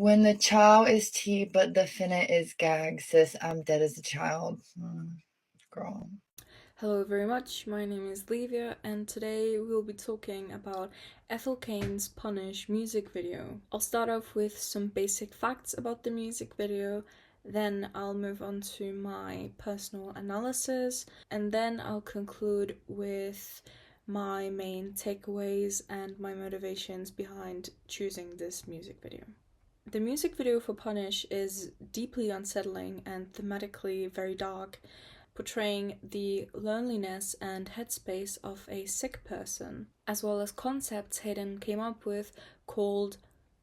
When the chow is tea, but the finna is gag, sis, I'm dead as a child. Girl. Hello very much, my name is Livia, and today we'll be talking about Ethel Cain's Punish music video. I'll start off with some basic facts about the music video, then I'll move on to my personal analysis, and then I'll conclude with my main takeaways and my motivations behind choosing this music video. The music video for Punish is deeply unsettling and thematically very dark, portraying the loneliness and headspace of a sick person, as well as concepts Hayden came up with called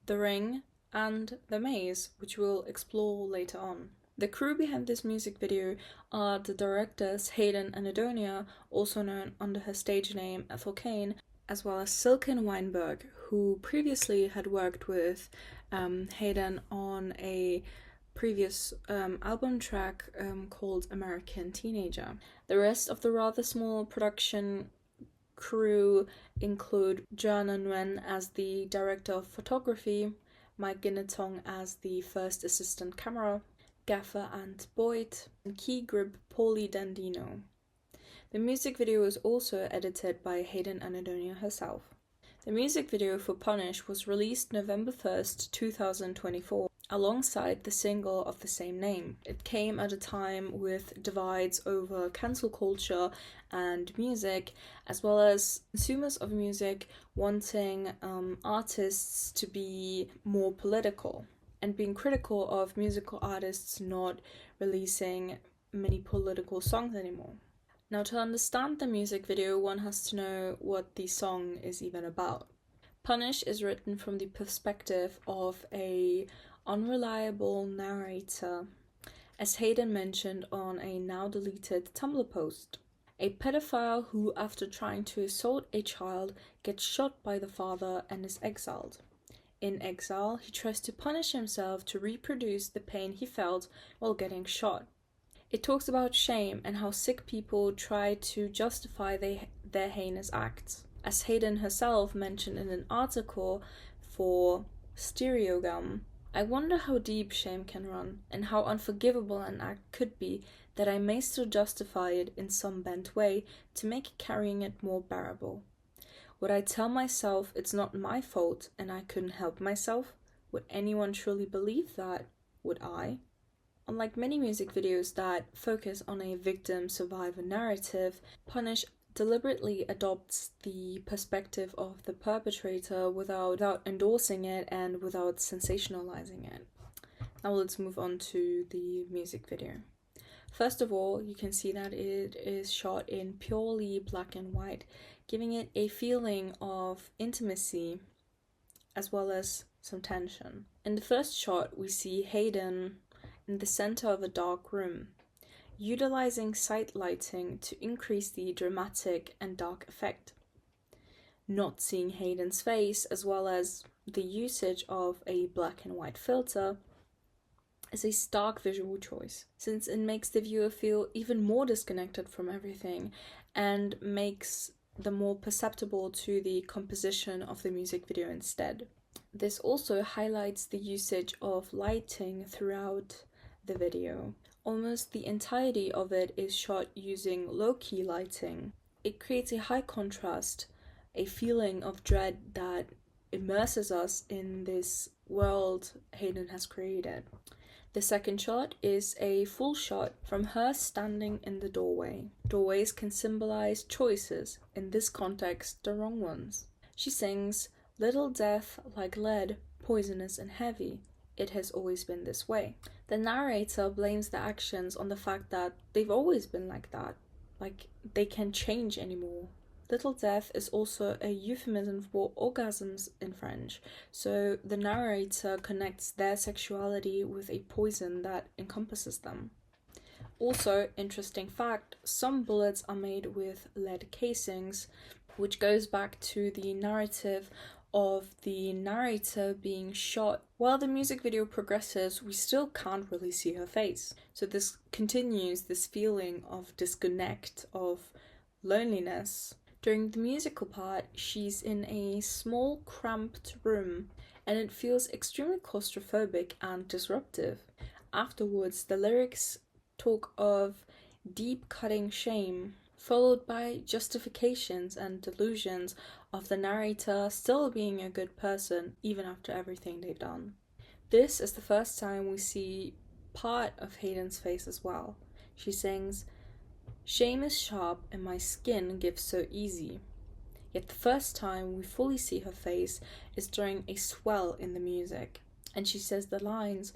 The Ring and The Maze, which we'll explore later on. The crew behind this music video are the directors Hayden and Adonia, also known under her stage name Ethel Cain, as well as Silken Weinberg, who previously had worked with Hayden on a previous album track called American Teenager. The rest of the rather small production crew include Jana Nguyen as the director of photography, Mike Ginnetong as the first assistant camera, Gaffer and Boyd, and key grip Paulie Dandino. The music video was also edited by Hayden and Adonia herself. The music video for Punish was released November 1st, 2024, alongside the single of the same name. It came at a time with divides over cancel culture and music, as well as consumers of music wanting artists to be more political and being critical of musical artists not releasing many political songs anymore. Now, to understand the music video, one has to know what the song is even about. Punish is written from the perspective of a unreliable narrator, as Hayden mentioned on a now deleted Tumblr post. A pedophile who, after trying to assault a child, gets shot by the father and is exiled. In exile, he tries to punish himself to reproduce the pain he felt while getting shot. It talks about shame and how sick people try to justify their heinous acts. As Hayden herself mentioned in an article for Stereogum, I wonder how deep shame can run and how unforgivable an act could be that I may still justify it in some bent way to make carrying it more bearable. Would I tell myself it's not my fault and I couldn't help myself? Would anyone truly believe that? Would I? Unlike many music videos that focus on a victim-survivor narrative, Punish deliberately adopts the perspective of the perpetrator without endorsing it and without sensationalizing it. Now let's move on to the music video. First of all, you can see that it is shot in purely black and white, giving it a feeling of intimacy as well as some tension. In the first shot, we see Hayden in the center of a dark room, utilizing side lighting to increase the dramatic and dark effect. Not seeing Hayden's face, as well as the usage of a black and white filter, is a stark visual choice, since it makes the viewer feel even more disconnected from everything and makes them more perceptible to the composition of the music video instead. This also highlights the usage of lighting throughout the video. Almost the entirety of it is shot using low-key lighting. It creates a high contrast, a feeling of dread that immerses us in this world Hayden has created. The second shot is a full shot from her standing in the doorway. Doorways can symbolize choices, in this context, the wrong ones. She sings, "Little death like lead, poisonous and heavy. It has always been this way." The narrator blames the actions on the fact that they've always been like that, like they can't change anymore. Little death is also a euphemism for orgasms in French, so the narrator connects their sexuality with a poison that encompasses them. Also, interesting fact, some bullets are made with lead casings, which goes back to the narrative of the narrator being shot. While the music video progresses, we still can't really see her face. So this continues this feeling of disconnect, of loneliness. During the musical part, she's in a small, cramped room, and it feels extremely claustrophobic and disruptive. Afterwards, the lyrics talk of deep cutting shame, followed by justifications and delusions of the narrator still being a good person even after everything they've done. This is the first time we see part of Hayden's face as well. She sings, "Shame is sharp and my skin gives so easy." Yet the first time we fully see her face is during a swell in the music, and she says the lines,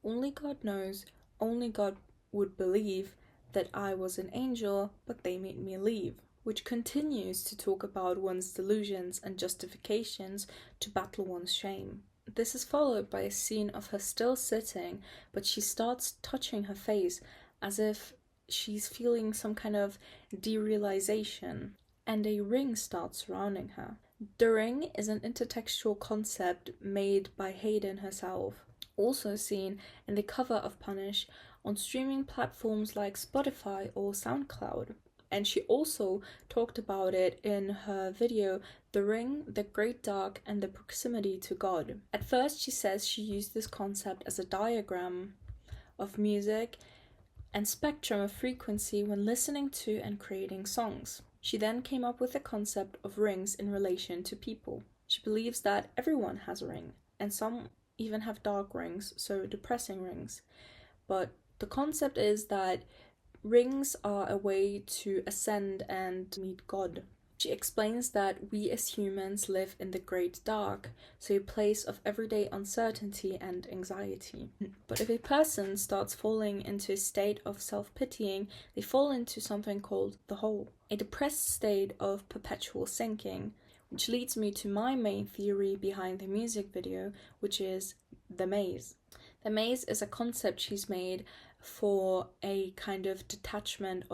"Only God knows, only God would believe that I was an angel, but they made me leave," which continues to talk about one's delusions and justifications to battle one's shame. This is followed by a scene of her still sitting, but she starts touching her face as if she's feeling some kind of derealization, and a ring starts surrounding her. The ring is an intertextual concept made by Hayden herself, also seen in the cover of Punish on streaming platforms like Spotify or SoundCloud. And she also talked about it in her video, "The Ring, the Great Dark, and the Proximity to God." At first, she says she used this concept as a diagram of music and spectrum of frequency when listening to and creating songs. She then came up with the concept of rings in relation to people. She believes that everyone has a ring, and some even have dark rings, so depressing rings. But the concept is that rings are a way to ascend and meet God. She explains that we as humans live in the great dark, so a place of everyday uncertainty and anxiety. But if a person starts falling into a state of self-pitying, they fall into something called the hole, a depressed state of perpetual sinking, which leads me to my main theory behind the music video, which is the maze. The maze is a concept she's made for a kind of detachment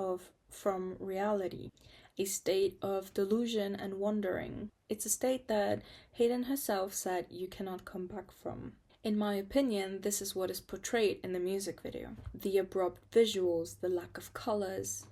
from reality, a state of delusion and wandering. It's a state that Hayden herself said you cannot come back from. In my opinion, this is what is portrayed in the music video. The abrupt visuals, the lack of colors,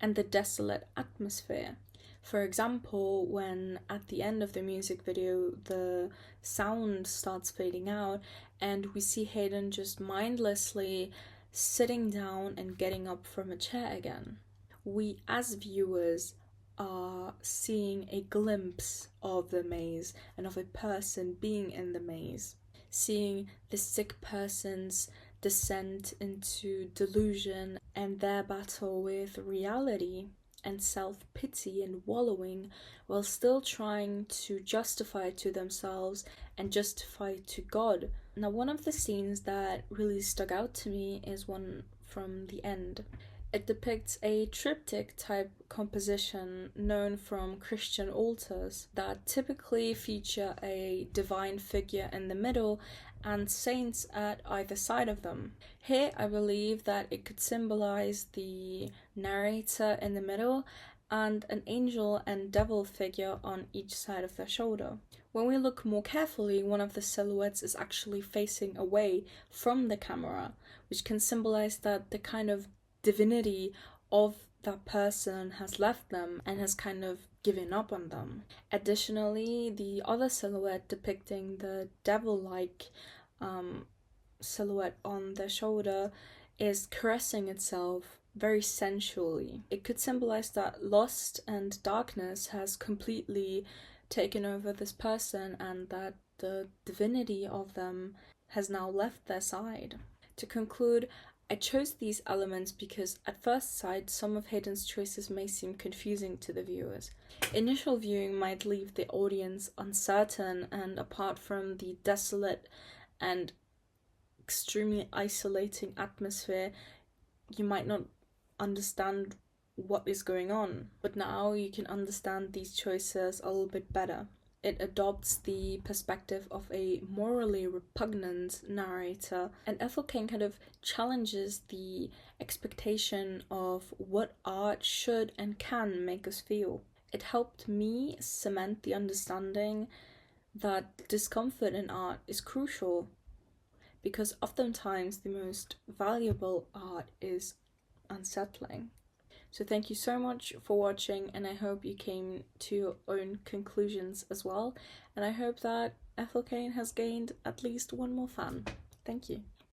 and the desolate atmosphere. For example, when at the end of the music video the sound starts fading out and we see Hayden just mindlessly sitting down and getting up from a chair again. We as viewers are seeing a glimpse of the maze and of a person being in the maze, seeing the sick person's descent into delusion and their battle with reality and self-pity and wallowing while still trying to justify to themselves and justify to God. Now, one of the scenes that really stuck out to me is one from the end. It depicts a triptych type composition known from Christian altars that typically feature a divine figure in the middle and saints at either side of them. Here I believe that it could symbolize the narrator in the middle and an angel and devil figure on each side of their shoulder. When we look more carefully, one of the silhouettes is actually facing away from the camera, which can symbolize that the kind of divinity of that person has left them and has kind of given up on them. Additionally, the other silhouette depicting the devil-like silhouette on their shoulder is caressing itself very sensually. It could symbolize that lust and darkness has completely taken over this person and that the divinity of them has now left their side. To conclude, I chose these elements because at first sight some of Hayden's choices may seem confusing to the viewers. Initial viewing might leave the audience uncertain, and apart from the desolate and extremely isolating atmosphere, you might not understand what is going on. But now you can understand these choices a little bit better. It adopts the perspective of a morally repugnant narrator, and Ethel Cain kind of challenges the expectation of what art should and can make us feel. It helped me cement the understanding that discomfort in art is crucial, because oftentimes the most valuable art is unsettling. So thank you so much for watching, and I hope you came to your own conclusions as well, and I hope that Ethel Cain has gained at least one more fan. Thank you.